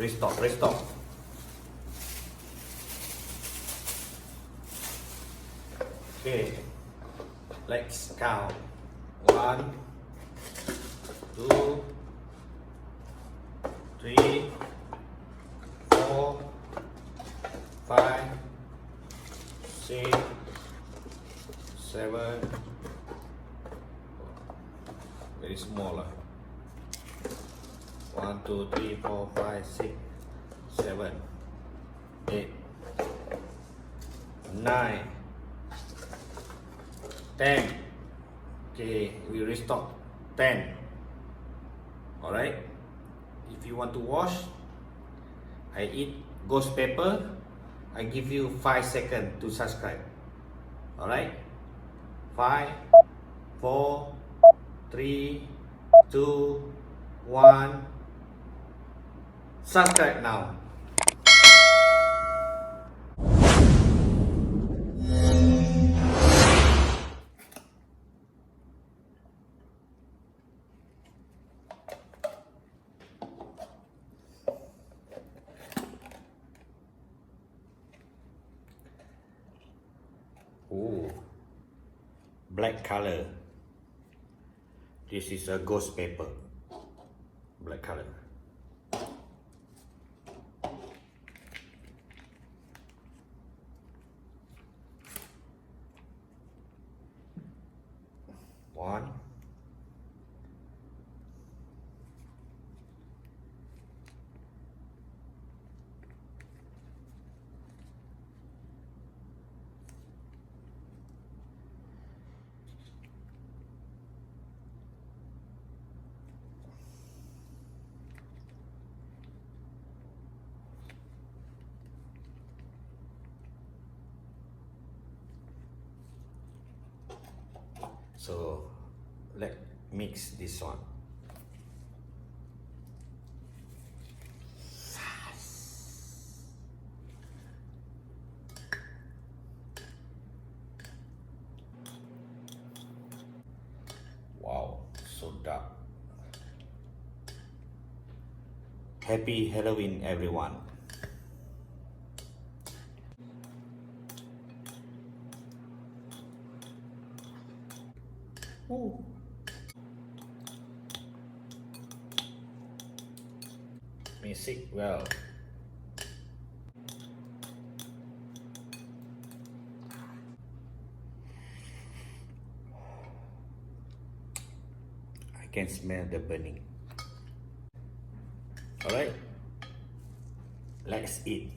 Restop, restop. Okay, let's count. 1, 2, 3, 4, 5, 6, 7. Very small. 1, 2, 3, 4, 5, 6, 7, 8, 9, 10. Okay, we restock 10. Alright. If you want to wash, I eat ghost pepper. I give you 5 seconds to subscribe. Alright. 5, 4, 3, 2, 1. Subscribe now. Oh, black color. This is a ghost pepper. Black color. One. So let's mix this one. Wow, so dark. Happy Halloween, everyone. Ooh. Mix it well. I can smell the burning. Alright, let's eat.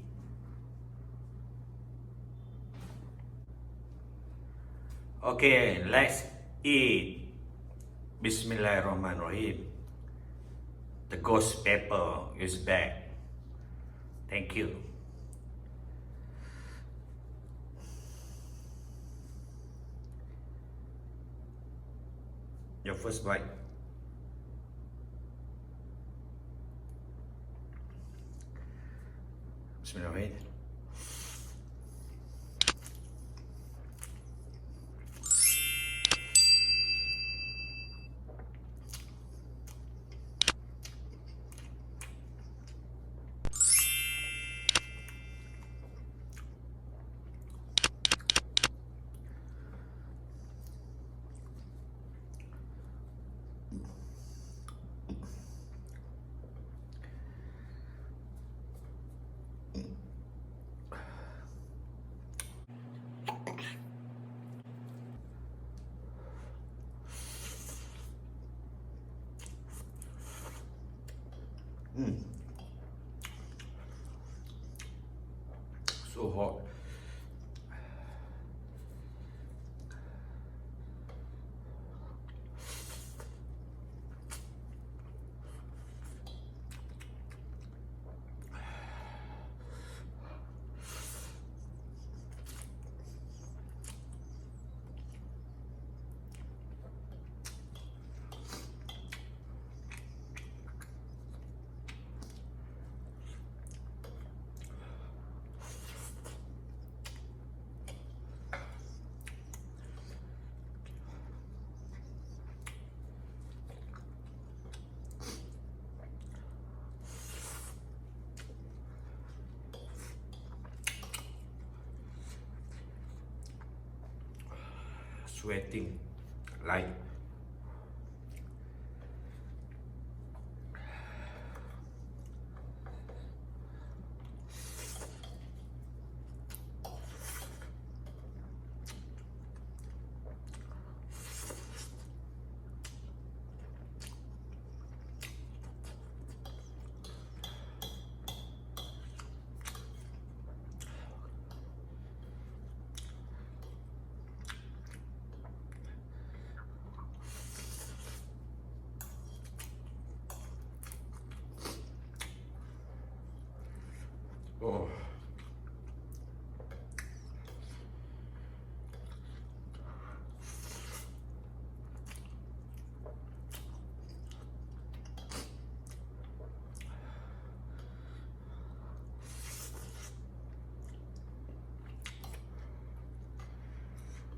Okay, let's eat. Bismillahirrahmanirrahim. The ghost pepper is back. Thank you. Your first bite. Bismillahirrahmanirrahim. So hot. sweating like oh.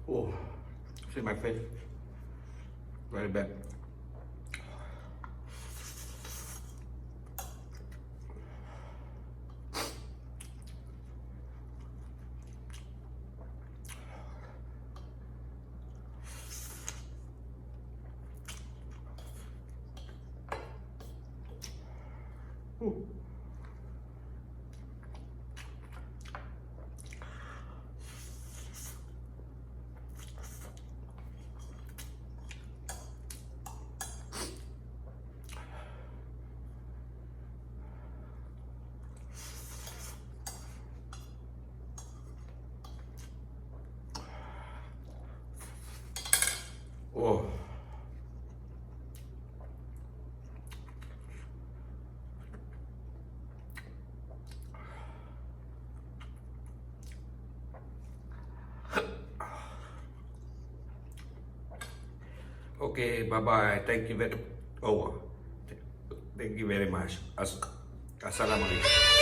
Oh, see my face, very bad. Ooh. Oh. Okay, bye bye. Thank you very much. Assalamualaikum.